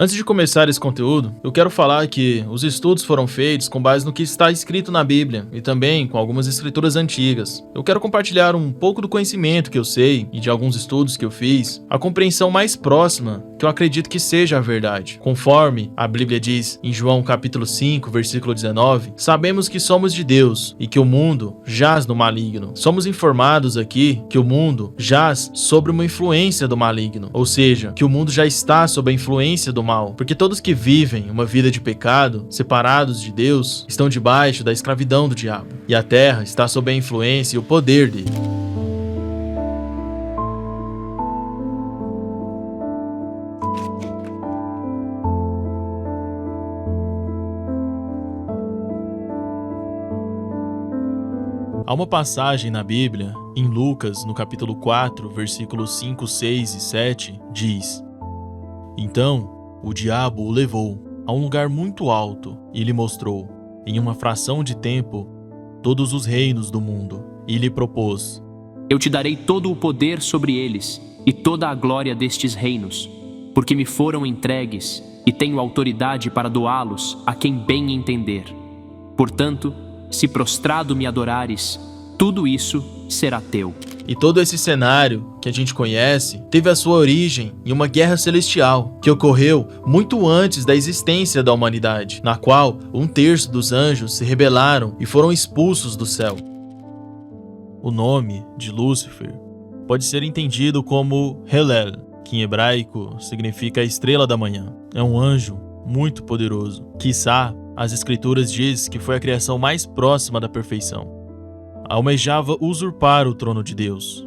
Antes de começar esse conteúdo, eu quero falar que os estudos foram feitos com base no que está escrito na Bíblia e também com algumas escrituras antigas. Eu quero compartilhar um pouco do conhecimento que eu sei e de alguns estudos que eu fiz, a compreensão mais próxima que eu acredito que seja a verdade. Conforme a Bíblia diz em João capítulo 5, versículo 19, sabemos que somos de Deus e que o mundo jaz no maligno. Somos informados aqui que o mundo jaz sobre uma influência do maligno, ou seja, que o mundo já está sob a influência do mal, porque todos que vivem uma vida de pecado, separados de Deus, estão debaixo da escravidão do diabo, e a terra está sob a influência e o poder dele. Há uma passagem na Bíblia, em Lucas, no capítulo 4, versículos 5, 6 e 7, diz: Então, o diabo o levou a um lugar muito alto e lhe mostrou, em uma fração de tempo, todos os reinos do mundo, e lhe propôs: Eu te darei todo o poder sobre eles e toda a glória destes reinos, porque me foram entregues e tenho autoridade para doá-los a quem bem entender. Portanto, se prostrado me adorares, tudo isso será teu. E todo esse cenário que a gente conhece teve a sua origem em uma guerra celestial que ocorreu muito antes da existência da humanidade, na qual 1/3 dos anjos se rebelaram e foram expulsos do céu. O nome de Lúcifer pode ser entendido como Helel, que em hebraico significa estrela da manhã. É um anjo muito poderoso. Quiçá, as escrituras diz que foi a criação mais próxima da perfeição. Almejava usurpar o trono de Deus,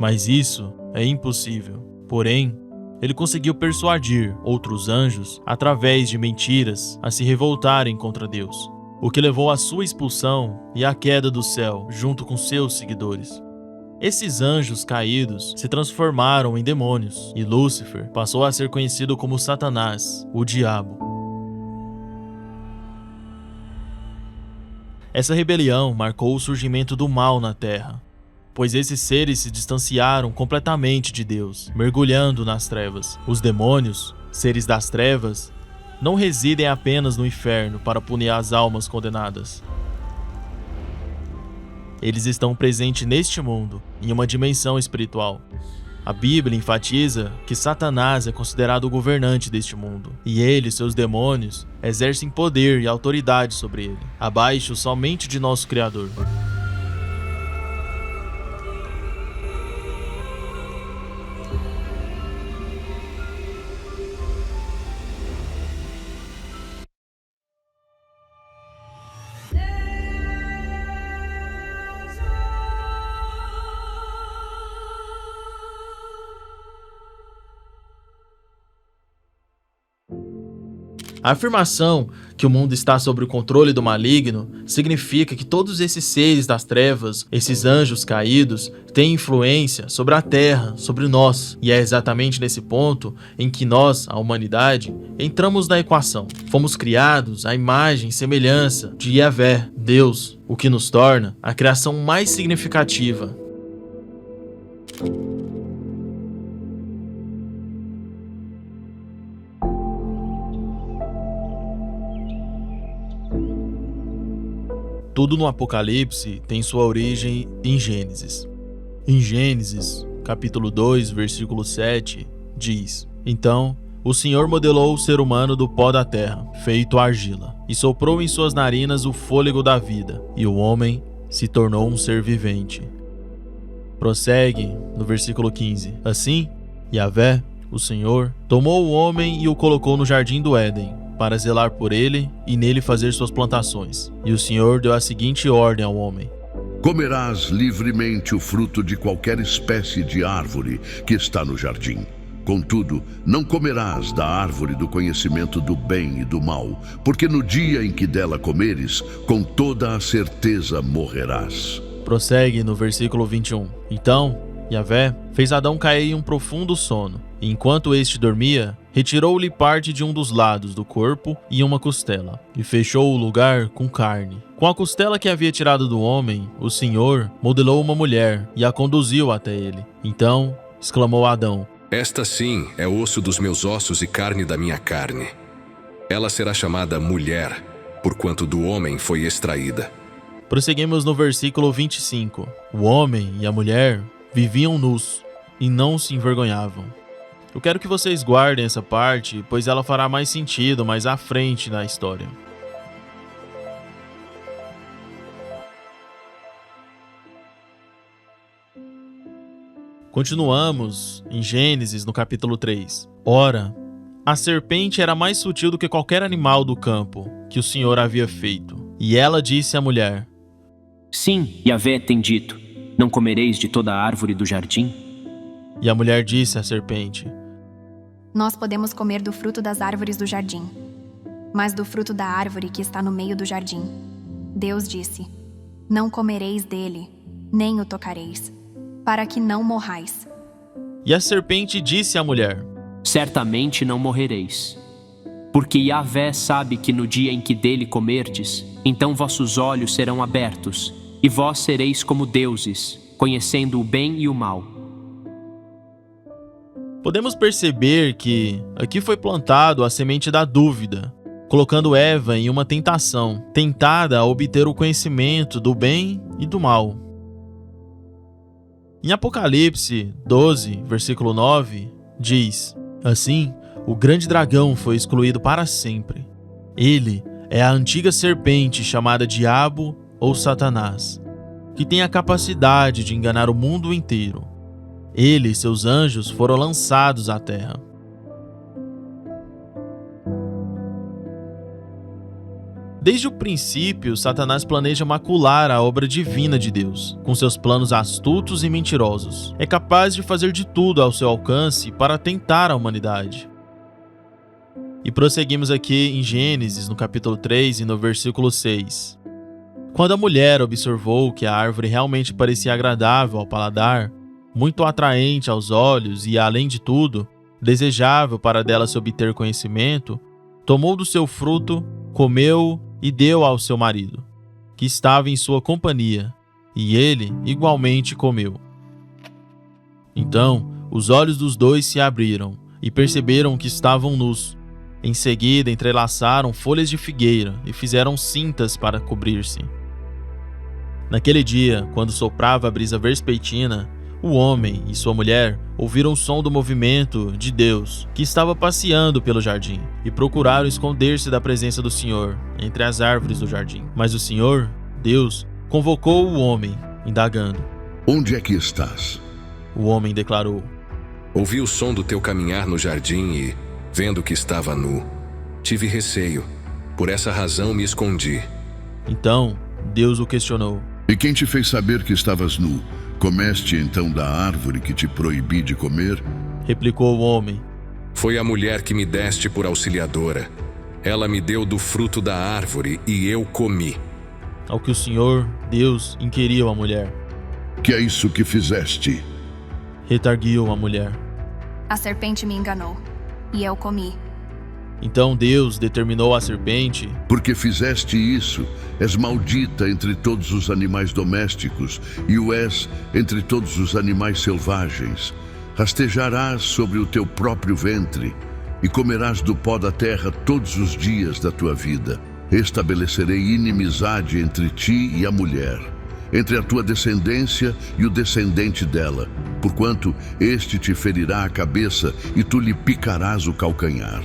mas isso é impossível. Porém, ele conseguiu persuadir outros anjos, através de mentiras, a se revoltarem contra Deus, o que levou à sua expulsão e à queda do céu, junto com seus seguidores. Esses anjos caídos se transformaram em demônios, e Lúcifer passou a ser conhecido como Satanás, o diabo. Essa rebelião marcou o surgimento do mal na Terra, pois esses seres se distanciaram completamente de Deus, mergulhando nas trevas. Os demônios, seres das trevas, não residem apenas no inferno para punir as almas condenadas. Eles estão presentes neste mundo, em uma dimensão espiritual. A Bíblia enfatiza que Satanás é considerado o governante deste mundo, e ele e seus demônios exercem poder e autoridade sobre ele, abaixo somente de nosso Criador. A afirmação que o mundo está sob o controle do maligno significa que todos esses seres das trevas, esses anjos caídos, têm influência sobre a Terra, sobre nós. E é exatamente nesse ponto em que nós, a humanidade, entramos na equação. Fomos criados à imagem e semelhança de Yahvé, Deus, o que nos torna a criação mais significativa. Tudo no Apocalipse tem sua origem em Gênesis. Em Gênesis, capítulo 2, versículo 7, diz: Então, o Senhor modelou o ser humano do pó da terra, feito argila, e soprou em suas narinas o fôlego da vida, e o homem se tornou um ser vivente. Prossegue no versículo 15. Assim, Yahvé, o Senhor, tomou o homem e o colocou no jardim do Éden, para zelar por ele e nele fazer suas plantações. E o Senhor deu a seguinte ordem ao homem: Comerás livremente o fruto de qualquer espécie de árvore que está no jardim. Contudo, não comerás da árvore do conhecimento do bem e do mal, porque no dia em que dela comeres, com toda a certeza morrerás. Prossegue no versículo 21. Então, Yahvé fez Adão cair em um profundo sono, e enquanto este dormia, retirou-lhe parte de um dos lados do corpo e uma costela, e fechou o lugar com carne. Com a costela que havia tirado do homem, o Senhor modelou uma mulher e a conduziu até ele. Então exclamou Adão: Esta sim é osso dos meus ossos e carne da minha carne. Ela será chamada mulher, porquanto do homem foi extraída. Prosseguimos no versículo 25. O homem e a mulher viviam nus e não se envergonhavam. Eu quero que vocês guardem essa parte, pois ela fará mais sentido mais à frente na história. Continuamos em Gênesis, no capítulo 3. Ora, a serpente era mais sutil do que qualquer animal do campo que o Senhor havia feito. E ela disse à mulher: Sim, Yahvé tem dito, não comereis de toda a árvore do jardim? E a mulher disse à serpente: Nós podemos comer do fruto das árvores do jardim, mas do fruto da árvore que está no meio do jardim. Deus disse: Não comereis dele, nem o tocareis, para que não morrais. E a serpente disse à mulher: Certamente não morrereis. Porque Yahvé sabe que no dia em que dele comerdes, então vossos olhos serão abertos, e vós sereis como deuses, conhecendo o bem e o mal. Podemos perceber que aqui foi plantado a semente da dúvida, colocando Eva em uma tentação, tentada a obter o conhecimento do bem e do mal. Em Apocalipse 12, versículo 9, diz: Assim, o grande dragão foi excluído para sempre. Ele é a antiga serpente chamada Diabo ou Satanás, que tem a capacidade de enganar o mundo inteiro. Ele e seus anjos foram lançados à terra. Desde o princípio, Satanás planeja macular a obra divina de Deus, com seus planos astutos e mentirosos. É capaz de fazer de tudo ao seu alcance para tentar a humanidade. E prosseguimos aqui em Gênesis, no capítulo 3 e no versículo 6. Quando a mulher observou que a árvore realmente parecia agradável ao paladar, muito atraente aos olhos e, além de tudo, desejável para dela se obter conhecimento, tomou do seu fruto, comeu e deu ao seu marido, que estava em sua companhia, e ele igualmente comeu. Então, os olhos dos dois se abriram e perceberam que estavam nus. Em seguida, entrelaçaram folhas de figueira e fizeram cintas para cobrir-se. Naquele dia, quando soprava a brisa vespertina, o homem e sua mulher ouviram o som do movimento de Deus, que estava passeando pelo jardim, e procuraram esconder-se da presença do Senhor, entre as árvores do jardim. Mas o Senhor, Deus, convocou o homem, indagando: Onde é que estás? O homem declarou: Ouvi o som do teu caminhar no jardim e, vendo que estava nu, tive receio. Por essa razão me escondi. Então, Deus o questionou: E quem te fez saber que estavas nu? Comeste então da árvore que te proibi de comer? Replicou o homem: Foi a mulher que me deste por auxiliadora. Ela me deu do fruto da árvore e eu comi. Ao que o Senhor, Deus, inquiriu a mulher. Que é isso que fizeste? Retarguiu a mulher. A serpente me enganou, e eu comi. Então Deus determinou à serpente: Porque fizeste isso, és maldita entre todos os animais domésticos, e o és entre todos os animais selvagens. Rastejarás sobre o teu próprio ventre, e comerás do pó da terra todos os dias da tua vida. Estabelecerei inimizade entre ti e a mulher, entre a tua descendência e o descendente dela, porquanto este te ferirá a cabeça e tu lhe picarás o calcanhar.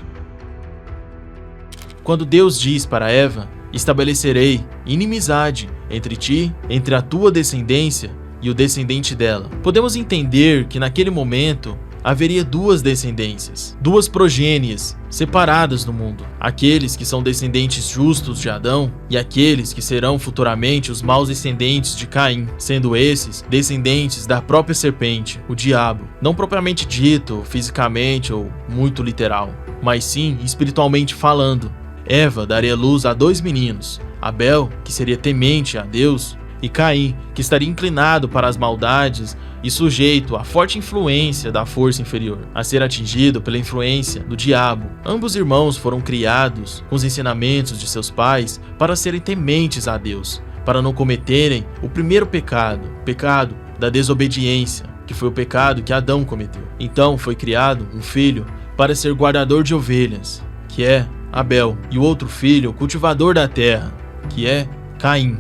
Quando Deus diz para Eva: Estabelecerei inimizade entre ti, entre a tua descendência e o descendente dela, podemos entender que naquele momento haveria duas descendências, duas progênies separadas no mundo. Aqueles que são descendentes justos de Adão e aqueles que serão futuramente os maus descendentes de Caim, sendo esses descendentes da própria serpente, o diabo. Não propriamente dito, fisicamente ou muito literal, mas sim espiritualmente falando. Eva daria luz a dois meninos, Abel, que seria temente a Deus, e Caim, que estaria inclinado para as maldades e sujeito à forte influência da força inferior, a ser atingido pela influência do diabo. Ambos irmãos foram criados com os ensinamentos de seus pais para serem tementes a Deus, para não cometerem o primeiro pecado, o pecado da desobediência. que foi o pecado que Adão cometeu. Então foi criado um filho para ser guardador de ovelhas, que é Abel, e o outro filho, o cultivador da terra, que é Caim.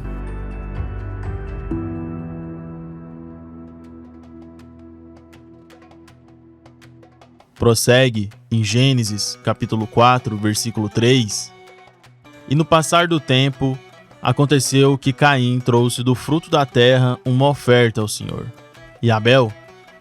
Prossegue em Gênesis, capítulo 4, versículo 3. E no passar do tempo, aconteceu que Caim trouxe do fruto da terra uma oferta ao Senhor. E Abel,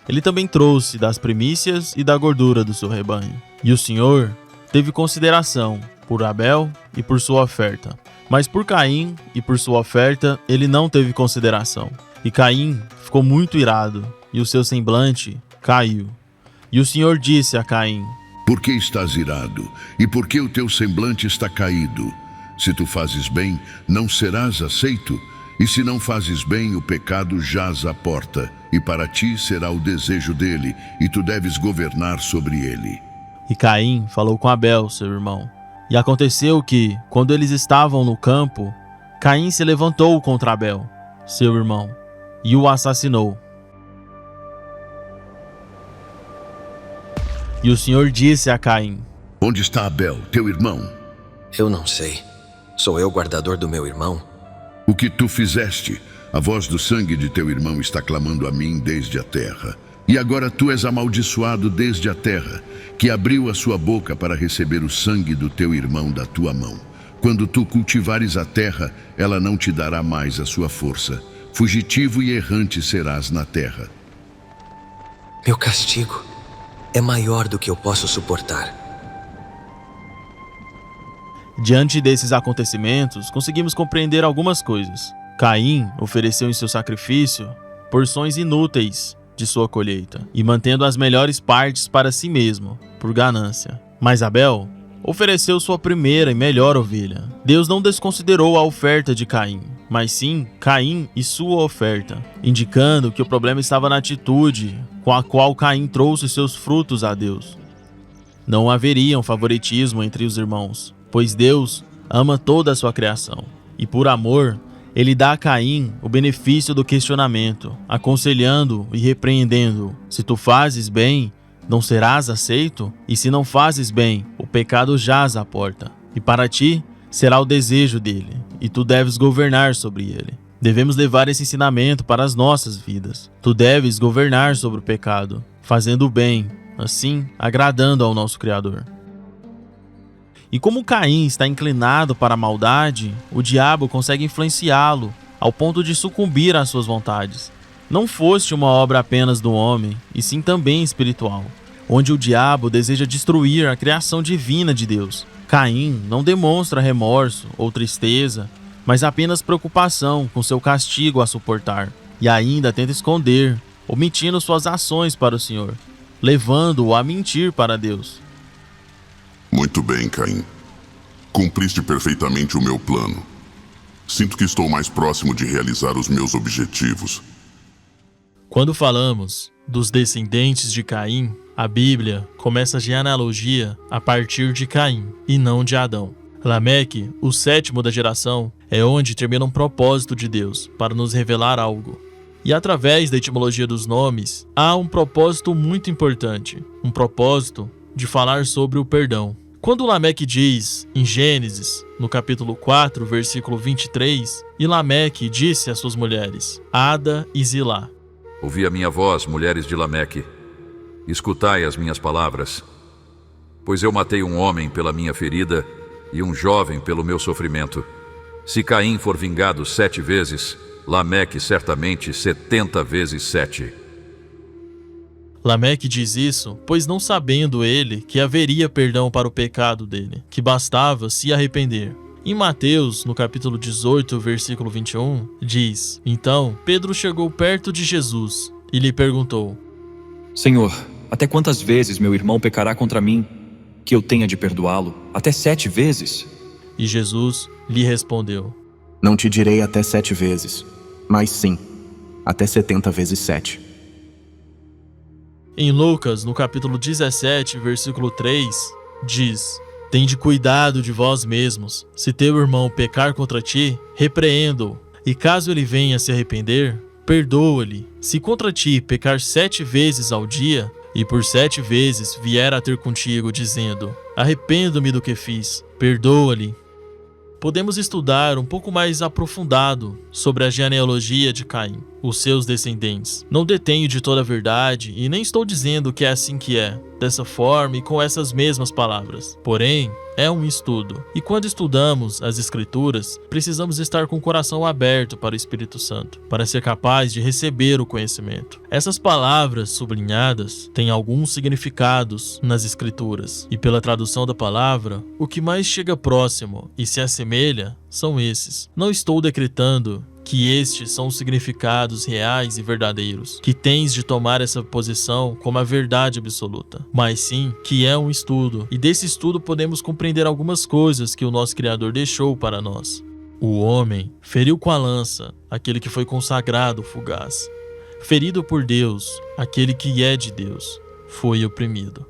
ele também trouxe das primícias e da gordura do seu rebanho. E o Senhor teve consideração por Abel e por sua oferta. Mas por Caim e por sua oferta, ele não teve consideração. E Caim ficou muito irado, e o seu semblante caiu. E o Senhor disse a Caim: Por que estás irado? E por que o teu semblante está caído? Se tu fazes bem, não serás aceito? E se não fazes bem, o pecado jaz à porta, e para ti será o desejo dele, e tu deves governar sobre ele. E Caim falou com Abel, seu irmão. E aconteceu que, quando eles estavam no campo, Caim se levantou contra Abel, seu irmão, e o assassinou. E o Senhor disse a Caim: Onde está Abel, teu irmão? Eu não sei. Sou eu guardador do meu irmão? O que tu fizeste? A voz do sangue de teu irmão está clamando a mim desde a terra. E agora tu és amaldiçoado desde a terra, que abriu a sua boca para receber o sangue do teu irmão da tua mão. Quando tu cultivares a terra, ela não te dará mais a sua força. Fugitivo e errante serás na terra. Meu castigo é maior do que eu posso suportar. Diante desses acontecimentos, conseguimos compreender algumas coisas. Caim ofereceu em seu sacrifício porções inúteis de sua colheita, e mantendo as melhores partes para si mesmo, por ganância. Mas Abel ofereceu sua primeira e melhor ovelha. Deus não desconsiderou a oferta de Caim, mas sim Caim e sua oferta, indicando que o problema estava na atitude com a qual Caim trouxe seus frutos a Deus. Não haveria um favoritismo entre os irmãos, pois Deus ama toda a sua criação, e por amor, ele dá a Caim o benefício do questionamento, aconselhando e repreendendo. Se tu fazes bem, não serás aceito? E se não fazes bem, o pecado jaz à porta. E para ti será o desejo dele, e tu deves governar sobre ele. Devemos levar esse ensinamento para as nossas vidas. Tu deves governar sobre o pecado, fazendo o bem, assim agradando ao nosso Criador. E como Caim está inclinado para a maldade, o diabo consegue influenciá-lo ao ponto de sucumbir às suas vontades. Não foste uma obra apenas do homem, e sim também espiritual, onde o diabo deseja destruir a criação divina de Deus. Caim não demonstra remorso ou tristeza, mas apenas preocupação com seu castigo a suportar, e ainda tenta esconder, omitindo suas ações para o Senhor, levando-o a mentir para Deus. Muito bem, Caim. Cumpriste perfeitamente o meu plano. Sinto que estou mais próximo de realizar os meus objetivos. Quando falamos dos descendentes de Caim, a Bíblia começa a genealogia a partir de Caim e não de Adão. Lameque, o sétimo da geração, é onde termina um propósito de Deus para nos revelar algo. E através da etimologia dos nomes, há um propósito muito importante, um propósito de falar sobre o perdão. Quando Lameque diz, em Gênesis, no capítulo 4, versículo 23, e Lameque disse às suas mulheres, Ada e Zilá: Ouvi a minha voz, mulheres de Lameque, escutai as minhas palavras. Pois eu matei um homem pela minha ferida e um jovem pelo meu sofrimento. Se Caim for vingado 7 vezes, Lameque certamente 70 vezes 7. Lameque diz isso, pois não sabendo ele que haveria perdão para o pecado dele, que bastava se arrepender. Em Mateus, no capítulo 18, versículo 21, diz: Então Pedro chegou perto de Jesus e lhe perguntou: Senhor, até quantas vezes meu irmão pecará contra mim, que eu tenha de perdoá-lo? Até 7 vezes? E Jesus lhe respondeu: Não te direi até 7 vezes, mas sim, até 70 vezes 7. Em Lucas, no capítulo 17, versículo 3, diz: Tende cuidado de vós mesmos. Se teu irmão pecar contra ti, repreenda-o. E caso ele venha se arrepender, perdoa-lhe. Se contra ti pecar 7 vezes ao dia, e por 7 vezes vier a ter contigo, dizendo: arrependo-me do que fiz, perdoa-lhe. Podemos estudar um pouco mais aprofundado sobre a genealogia de Caim, os seus descendentes. Não detenho de toda a verdade e nem estou dizendo que é assim que é, dessa forma e com essas mesmas palavras. Porém, é um estudo. E quando estudamos as Escrituras, precisamos estar com o coração aberto para o Espírito Santo, para ser capaz de receber o conhecimento. Essas palavras sublinhadas têm alguns significados nas Escrituras, e pela tradução da palavra, o que mais chega próximo e se assemelha são esses. Não estou decretando que estes são os significados reais e verdadeiros, que tens de tomar essa posição como a verdade absoluta, mas sim que é um estudo, e desse estudo podemos compreender algumas coisas que o nosso Criador deixou para nós. O homem feriu com a lança aquele que foi consagrado fugaz. Ferido por Deus, aquele que é de Deus, foi oprimido.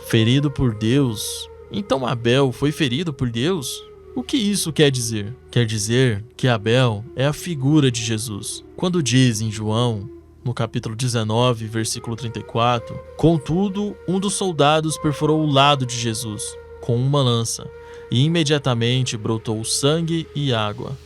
Ferido por Deus? Então Abel foi ferido por Deus? O que isso quer dizer? Quer dizer que Abel é a figura de Jesus. Quando diz em João, no capítulo 19, versículo 34, contudo, um dos soldados perfurou o lado de Jesus com uma lança, e imediatamente brotou sangue e água.